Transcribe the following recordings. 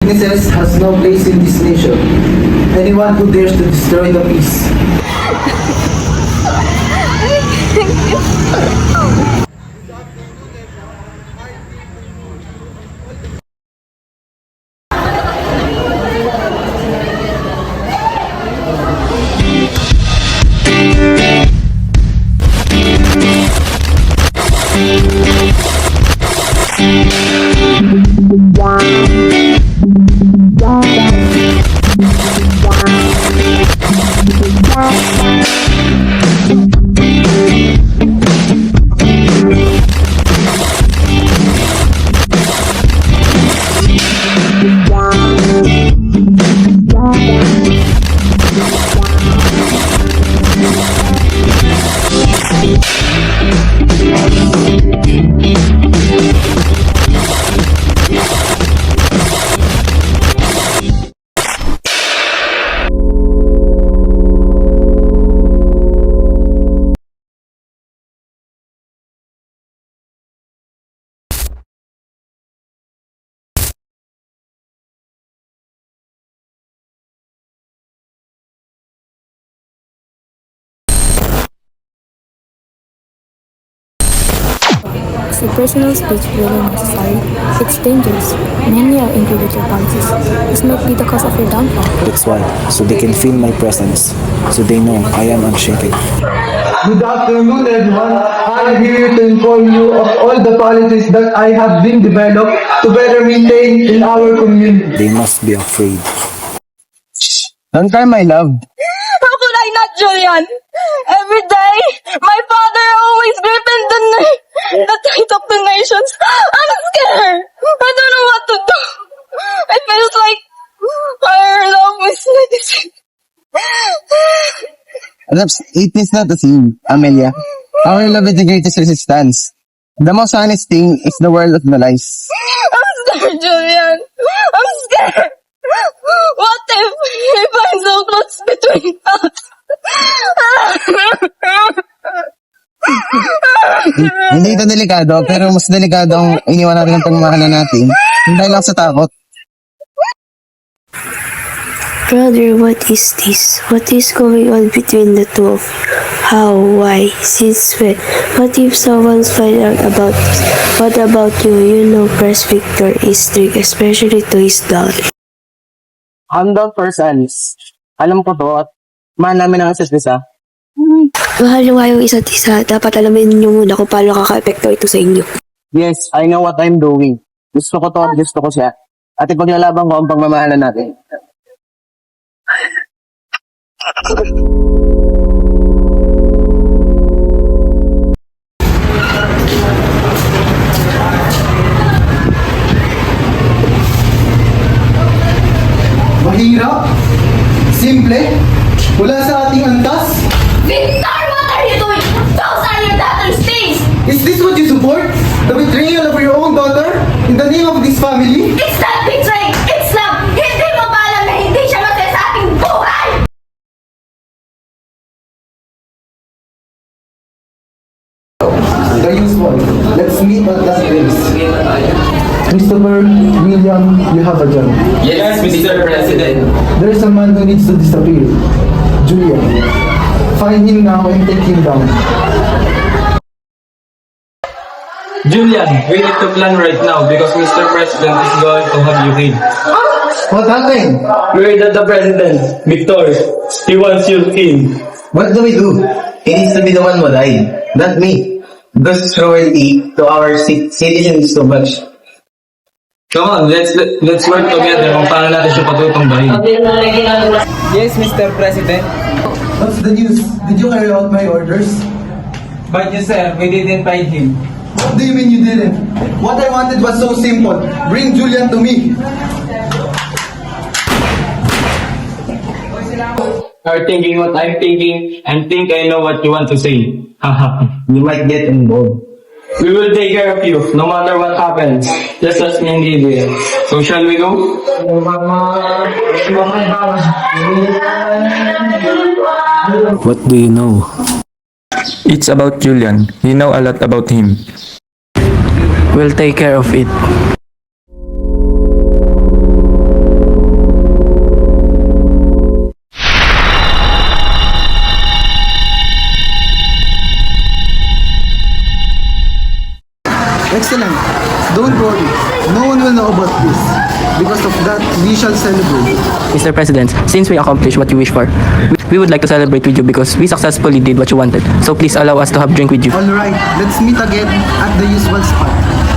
weaknesses has no place in this nation. Anyone who dares to destroy the peace. Is the personal space really necessary? It's dangerous. Many are angry with your policies. This might be the cause of your downfall. That's why, so they can feel my presence, so they know I am unshaken. Good afternoon, everyone. I am here to inform you of all the policies that I have been developed to better maintain in our community. They must be afraid. Don't cry, my love. How could I not, Julian? Every day, my father always gripping the tide of the nations. I'm scared. I don't know what to do. It feels like our love is medicine. It is not the same, Amelia. Our love is the greatest resistance. The most honest thing is the world of the lies. I'm scared, Julian. I'm scared. What if he finds out what's between us? Hindi ito delikado, pero mas delikado ang iniwan natin ang pagmamahalan natin. Dahil lang sa takot. Brother, what is this? What is going on between the two of you? How? Why? Since when? What if someone's find out about this? What about you? You know Prince Victor is strict, especially to his daughter. I'm down for sons. Alam ko to at mahal namin ang isa't isa. Mahal nyo nga yung isa't isa. Dapat alamin nyo muna kung paano kaka-epekto ito sa inyo. Yes, I know what I'm doing. Gusto ko to at gusto ko siya. At ipaglalaban ko ang pagmamahalan natin. Mahirap, simple, wala sa ating antas. Victor, what are you doing? Those are your daughter's things. Is this what you support? The betrayal of your own daughter in the name of this family? It's not betraying. It's love. Hindi mo ba alam na hindi siya masaya sa ating buhay? The usual. Let's meet at that place. Christopher, William, you have a job. Yes, Mr. President. There is a man who needs to disappear. Julian. Find him now and take him down. Julian, we need to plan right now because Mr. President is going to have you killed. What happened? We heard that the President, Victor, he wants you killed. What do we do? He needs to be the one who died, not me. Because cruelty to our citizens so much. Come on, let's work together kung paano natin siya patutumbahin. Yes, Mr. President. What's the news? Did you carry out my orders? But you, sir, we didn't find him. What do you mean you didn't? What I wanted was so simple. Bring Julian to me. You're thinking what I'm thinking and think I know what you want to say. Haha. You might get involved. We will take care of you no matter what happens. Just as me and Gabriel. So shall we go? What do you know? It's about Julian. You know a lot about him. We'll take care of it. will know about this. Because of that, we shall celebrate. Mr. President, since we accomplished what you wish for, we would like to celebrate with you because we successfully did what you wanted. So please allow us to have drink with you. Alright, let's meet again at the usual spot.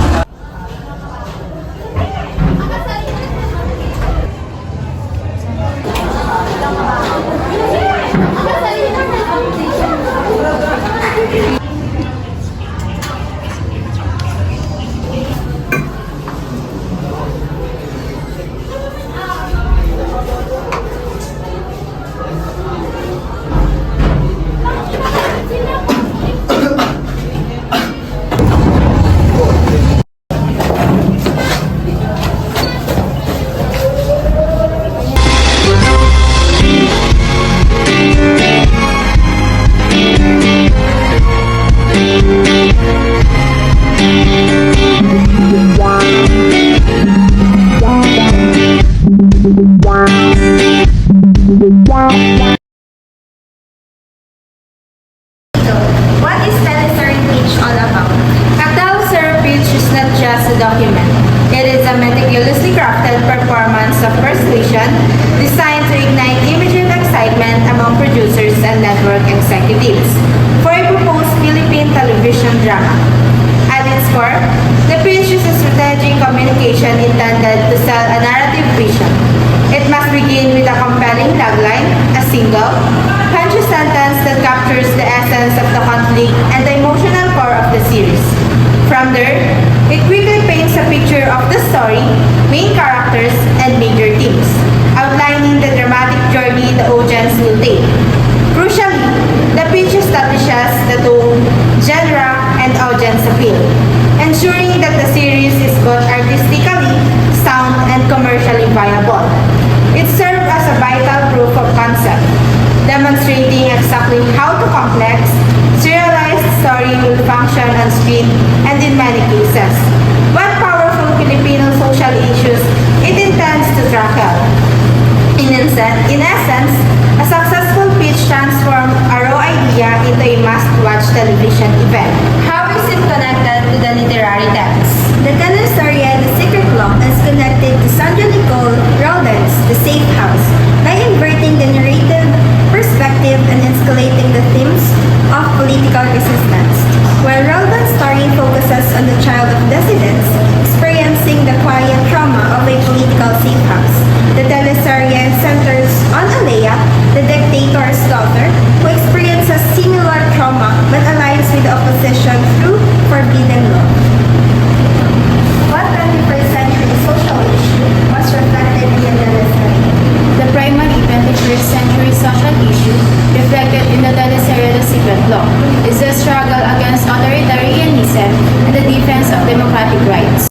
What is Telestory Pitch all about? A Telestory Pitch is not just a document. It is a meticulously crafted performance of persuasion designed to ignite immediate excitement among producers and network executives for a proposed Philippine television drama. At its core, the pitch is a strategic communication intended to sell a narrative vision. It must begin with a compelling tagline, a single, punchy sentence that captures the essence of the conflict and the emotional core of the series. From there, it quickly paints a picture of the story, main characters, and major themes, outlining the dramatic journey the audience will take. Crucially, the pitch establishes the tone, genre, and audience appeal, ensuring that the series is both artistically sound and commercially viable. It served as a vital proof of concept, demonstrating exactly how the complex, serialized story will function on screen and in many cases, what powerful Filipino social issues it intends to tackle. In essence, a successful pitch transformed a raw idea into a must-watch television event. How is it connected to the literary text? The telestory The Secret Law is connected to Sandra Nicole Roldan's The Safe House by inverting the narrative perspective and escalating the themes of political resistance. While Roldan's story focuses on the child of dissidents experiencing the quiet trauma of a political safe house, the telestory centers on Alea, the dictator's daughter, who experiences similar trauma but aligns with the opposition through forbidden law. What 21st century social issue was reflected in the telestory? The primary 21st century social issue reflected in the teleserye The Secret Law is the struggle against authoritarianism and the defense of democratic rights.